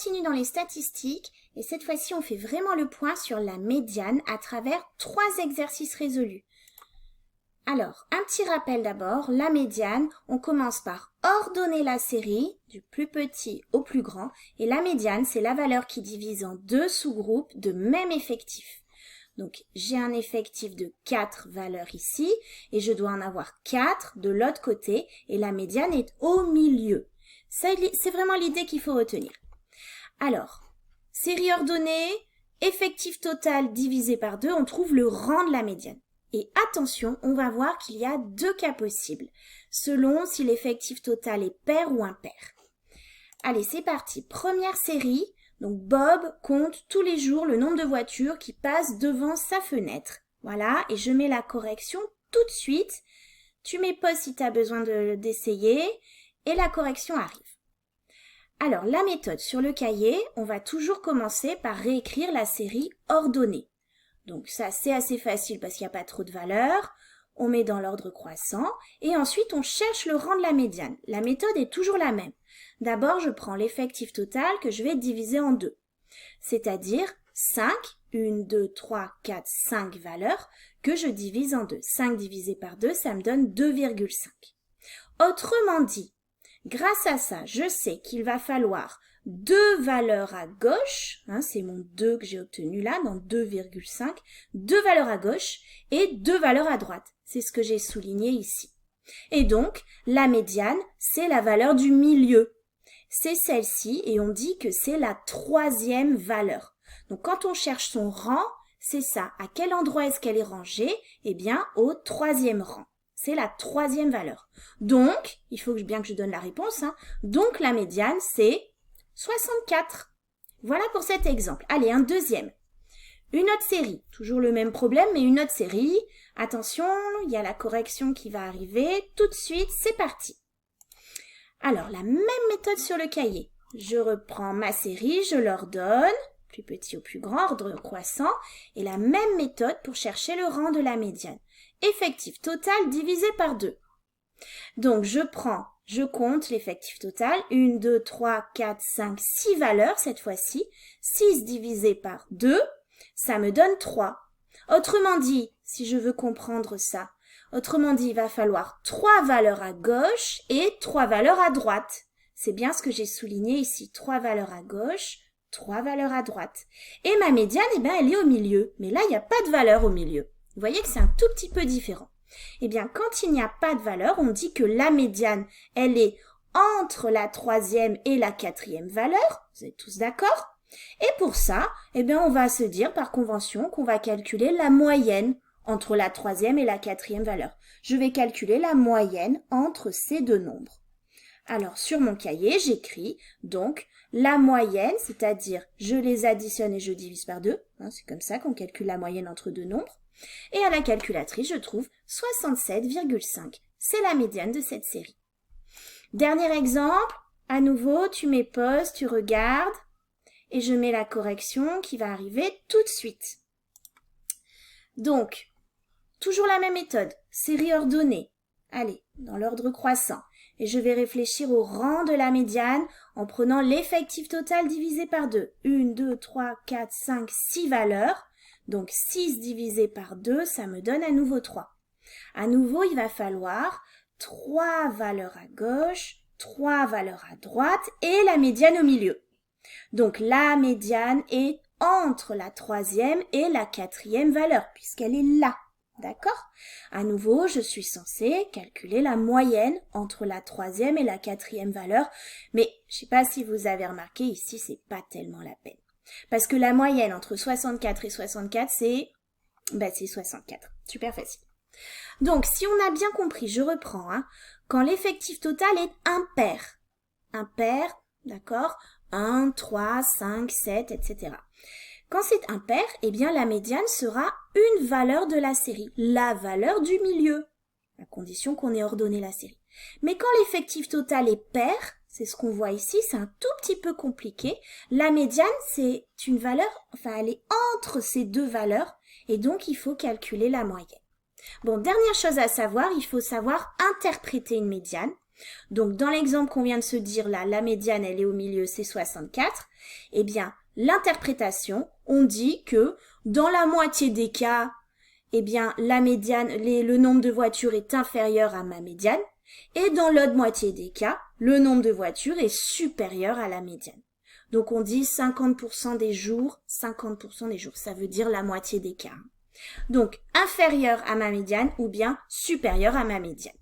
continue dans les statistiques et cette fois-ci, on fait vraiment le point sur la médiane à travers 3 exercices résolus. Alors, un petit rappel d'abord, la médiane, on commence par ordonner la série du plus petit au plus grand et la médiane, c'est la valeur qui divise en 2 sous-groupes de même effectif. Donc, j'ai un effectif de 4 valeurs ici et je dois en avoir 4 de l'autre côté et la médiane est au milieu. C'est vraiment l'idée qu'il faut retenir. Alors, série ordonnée, effectif total divisé par 2, on trouve le rang de la médiane. Et attention, on va voir qu'il y a 2 cas possibles, selon si l'effectif total est pair ou impair. Allez, c'est parti. Première série, donc Bob compte tous les jours le nombre de voitures qui passent devant sa fenêtre. Voilà, et je mets la correction tout de suite. Tu mets pause si tu as besoin d'essayer, et la correction arrive. Alors, la méthode sur le cahier, on va toujours commencer par réécrire la série ordonnée. Donc ça, c'est assez facile parce qu'il n'y a pas trop de valeurs. On met dans l'ordre croissant et ensuite on cherche le rang de la médiane. La méthode est toujours la même. D'abord, je prends l'effectif total que je vais diviser en 2. C'est-à-dire 5, 1, 2, 3, 4, 5 valeurs que je divise en 2. 5 divisé par 2, ça me donne 2,5. Autrement dit, grâce à ça, je sais qu'il va falloir 2 valeurs à gauche, c'est mon 2 que j'ai obtenu là, dans 2,5, 2 valeurs à gauche et 2 valeurs à droite. C'est ce que j'ai souligné ici. Et donc, la médiane, c'est la valeur du milieu. C'est celle-ci et on dit que c'est la 3e valeur. Donc, quand on cherche son rang, c'est ça. À quel endroit est-ce qu'elle est rangée? Eh bien, au 3e rang. C'est la 3e valeur. Donc, il faut bien que je donne la réponse. Donc, la médiane, c'est 64. Voilà pour cet exemple. Allez, un deuxième. Une autre série. Toujours le même problème, mais une autre série. Attention, il y a la correction qui va arriver. Tout de suite, c'est parti. Alors, la même méthode sur le cahier. Je reprends ma série, je l'ordonne, plus petit au plus grand, ordre croissant, et la même méthode pour chercher le rang de la médiane. Effectif total divisé par 2. Donc, je compte l'effectif total, 1, 2, 3, 4, 5, 6 valeurs cette fois-ci. 6 divisé par 2, ça me donne 3. Autrement dit, si je veux comprendre ça, il va falloir 3 valeurs à gauche et 3 valeurs à droite. C'est bien ce que j'ai souligné ici, 3 valeurs à gauche, 3 valeurs à droite. Et ma médiane, elle est au milieu. Mais là, il n'y a pas de valeur au milieu. Vous voyez que c'est un tout petit peu différent. Eh bien, quand il n'y a pas de valeur, on dit que la médiane, elle est entre la 3e et la 4e valeur. Vous êtes tous d'accord? Et pour ça, on va se dire par convention qu'on va calculer la moyenne entre la 3e et la 4e valeur. Je vais calculer la moyenne entre ces deux nombres. Alors, sur mon cahier, j'écris donc la moyenne, c'est-à-dire je les additionne et je divise par 2. C'est comme ça qu'on calcule la moyenne entre deux nombres. Et à la calculatrice, je trouve 67,5. C'est la médiane de cette série. Dernier exemple, à nouveau, tu mets pause, tu regardes, et je mets la correction qui va arriver tout de suite. Donc, toujours la même méthode, série ordonnée. Allez, dans l'ordre croissant. Et je vais réfléchir au rang de la médiane en prenant l'effectif total divisé par 2. 1, 2, 3, 4, 5, 6 valeurs. Donc 6 divisé par 2, ça me donne à nouveau 3. À nouveau, il va falloir 3 valeurs à gauche, 3 valeurs à droite et la médiane au milieu. Donc la médiane est entre la 3e et la 4e valeur, puisqu'elle est là. D'accord? À nouveau, je suis censée calculer la moyenne entre la 3e et la 4e valeur, mais je ne sais pas si vous avez remarqué, ici, c'est pas tellement la peine. Parce que la moyenne entre 64 et 64, c'est 64. Super facile. Donc, si on a bien compris, je reprends, quand l'effectif total est impair. Impair, d'accord? 1, 3, 5, 7, etc. Quand c'est impair, la médiane sera une valeur de la série, la valeur du milieu, à condition qu'on ait ordonné la série. Mais quand l'effectif total est pair, c'est ce qu'on voit ici, c'est un tout petit peu compliqué. La médiane, c'est une valeur, elle est entre ces deux valeurs, et donc il faut calculer la moyenne. Bon, dernière chose à savoir, il faut savoir interpréter une médiane. Donc, dans l'exemple qu'on vient de se dire là, la médiane, elle est au milieu, c'est 64. Eh bien, l'interprétation, on dit que dans la moitié des cas, eh bien, la médiane, le nombre de voitures est inférieur à ma médiane. Et dans l'autre moitié des cas, le nombre de voitures est supérieur à la médiane. Donc, on dit 50% des jours, 50% des jours. Ça veut dire la moitié des cas. Donc, inférieur à ma médiane ou bien supérieur à ma médiane.